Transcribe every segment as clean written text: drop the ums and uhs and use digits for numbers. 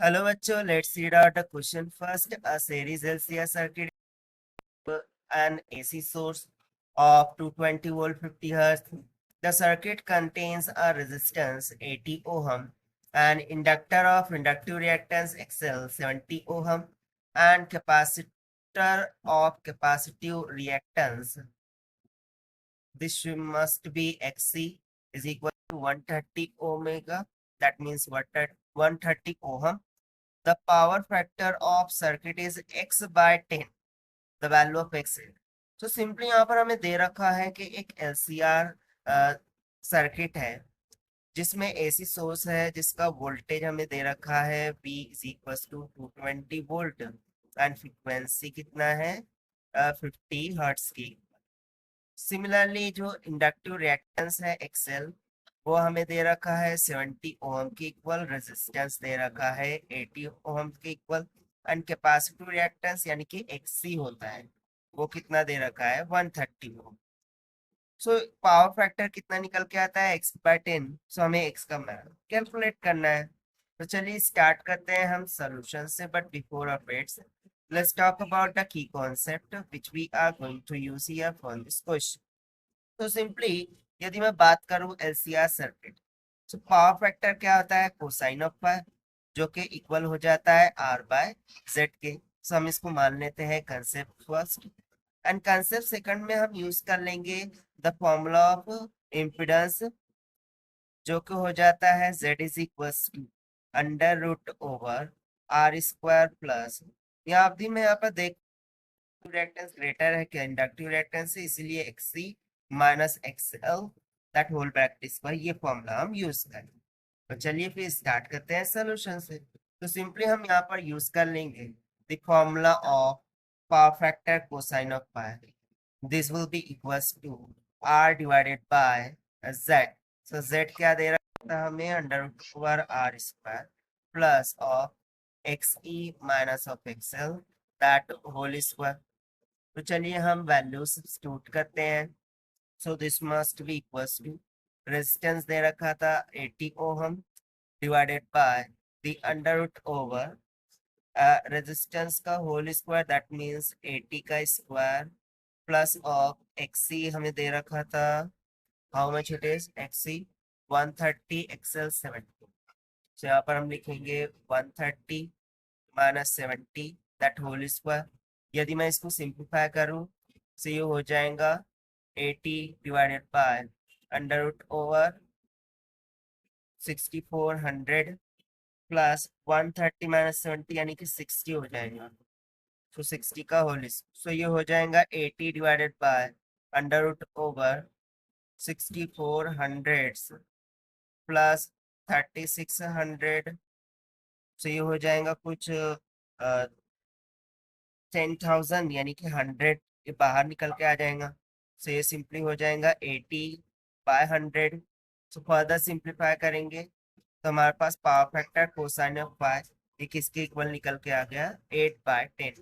Hello bachcho, let's read out the question first. A series LCR circuit an AC source of 220 volt 50 hertz. The circuit contains a resistance 80 ohm, an inductor of inductive reactance XL 70 ohm, and capacitor of capacitive reactance. This must be XC is equal to 130 omega. That means 130 ohm. The power factor of circuit is x by 10. The value of x है। तो simply यहाँ पर हमें दे रखा है कि एक एलसीआर सर्किट है जिसमें एसी सोर्स है जिसका वोल्टेज हमें दे रखा है V is equal to 220 volt and frequency कितना है 50 हर्ट्स की। सिमिलरली जो इंडक्टिव रिएक्टेंस है एक्सएल वो हमें दे रखा है 70 ओम की इक्वल, रेजिस्टेंस दे रखा है 80 ओम के इक्वल एंड कैपेसिटिव रिएक्टेंस यानी कि एक्सी होता है वो कितना दे रखा है 130 ओम। सो पावर फैक्टर कितना निकल के आता है x बाय 10। सो हमें x का कैलकुलेट करना है। तो चलिए स्टार्ट करते हैं हम सॉल्यूशन से, but before of its let's talk about the key concept which we are going to use here for this question. तो सिंपली यदि मैं बात करूं एलसीआर सर्किट, तो पावर फैक्टर क्या होता है कोसाइन ऑफ पाई, जो कि इक्वल हो जाता है आर बाय जेड के। सो हम इसको मान लेते हैं concept first and concept second में हम यूज कर लेंगे द फॉर्मूला ऑफ इम्पिडेंस, जो कि हो जाता है Z is equal to under root over R square plus, यहाँ अवधि में यहाँ पर देख रिएक्टेंस ग्रेटर है क्या इंडक्टिव रिएक्टेंस से, इसीलिए XC minus XL that whole bracket पर ये फॉर्मूला हम यूज करें। तो चलिए फिर स्टार्ट करते हैं सॉल्यूशन से। तो सिंपली हम यहाँ पर यूज कर लेंगे the formula of power factor cosine of pi. This will be equals to R divided by Z. So Z क्या दे रहा था हमें under root over R square plus of X E minus of XL that whole square. तो चलिए हम value substitute करते हैं। So this must be equals to resistance दे रखा था 80 ohm divided by the under root over resistance का whole square that means 80 का स्क्वायर प्लस ऑफ एक्सी हमें दे रखा था how much it is XC 130 XL 70। So यहाँ पर हम लिखेंगे 130 माइनस 70 दैट होल स्क्वायर। यदि मैं इसको सिंप्लीफाई करूं तो ये हो जाएगा 80 divided by under root over 6400 plus 130 minus 70 यानी कि 60 हो जाएगा। तो 60 का होल सो ये हो जाएगा 80 divided by under root over 6400 plus 3600। So ये हो जाएगा कुछ 10,000 यानी कि 100 ये बाहर निकल के आ जाएगा। सो ये सिंपली हो जाएगा 80 बाय 100। सो फर्दर सिंप्लीफाई करेंगे तो हमारे पास पावर फैक्टर कोसाइन ऑफ पाई ये किसके इक्वल निकल के आ गया 8 बाय 10।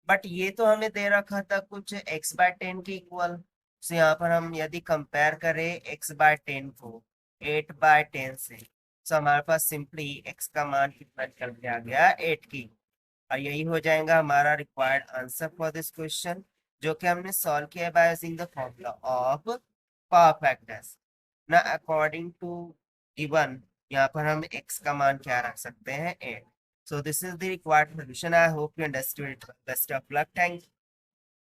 बट ये तो हमें दे रखा था कुछ x बाय 10 के इक्वल। सो यहाँ पर हम यदि कंपेयर करें x बाय 10 को 8 बाय 10 से, तो हमारे पास सिंपली x का मान कितना निकल के आ गया 8 की। और यही हो जाएगा हमारा required answer for this question, जो कि हमने सॉल्व किया by using the formula of power factors ना अकॉर्डिंग टू गिवन। यहाँ पर हम x का मान क्या रख सकते हैं 8। So this is the required solution. I hope you understood it. Best of luck. Thank you.